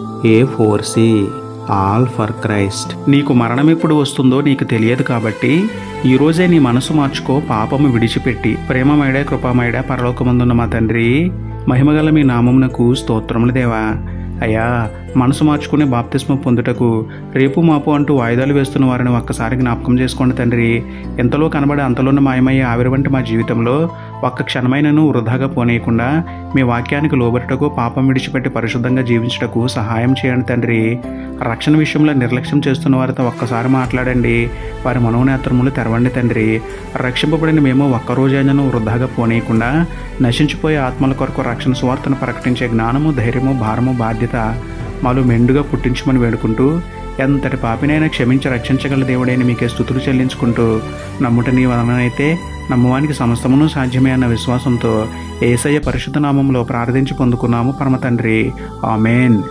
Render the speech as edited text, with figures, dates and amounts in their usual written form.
A4C all for Christ. నీకు మరణం ఎప్పుడు వస్తుందో నీకు తెలియదు కాబట్టి ఈరోజే నీ మనసు మార్చుకో, పాపము విడిచిపెట్టి. ప్రేమమయుడా, కృపామయుడా, పరలోకమందున్న మా తండ్రి, మహిమగల మీ నామమునకు స్తోత్రములు దేవా. అయ్యా, మనసు మార్చుకునే బాప్తిస్మ పొందుటకు రేపు మాపు అంటూ వాయిదాలు వేస్తున్న వారిని ఒక్కసారి జ్ఞాపకం చేసుకోండి తండ్రి. ఎంతలో కనబడే అంతలోనే మాయమయ్యే ఆవిరి వంటి మా జీవితంలో ఒక్క క్షణమైనను వృధాగా పోనీయకుండా మీ వాక్యానికి లోబడుటకు, పాపం విడిచిపెట్టి పరిశుద్ధంగా జీవించుటకు సహాయం చేయండి తండ్రి. రక్షణ విషయంలో నిర్లక్ష్యం చేస్తున్న వారితో ఒక్కసారి మాట్లాడండి. వారి మనోనేత్రములు తెరవండి తండ్రి. రక్షింపబడిన మేము ఒక్కరోజైనను వృధాగా పోనీయకుండా నశించిపోయే ఆత్మల కొరకు రక్షణ సువార్తను ప్రకటించే జ్ఞానము, ధైర్యము, భారము, బాధ్యత మాలో మెండుగా పుట్టించమని వేడుకుంటూ, ఎంతటి పాపినైనా క్షమించి రక్షించగల దేవుడైన మీకే స్తుతులు చెల్లించుకుంటూ, నమ్ముట నీ వలనైతే నమ్మువానికి సమస్తమును సాధ్యమే అన్న విశ్వాసంతో యేసయ్య పరిశుద్ధ నామములో ప్రార్థించి పొందుకున్నాము పరమ తండ్రి. ఆమేన్.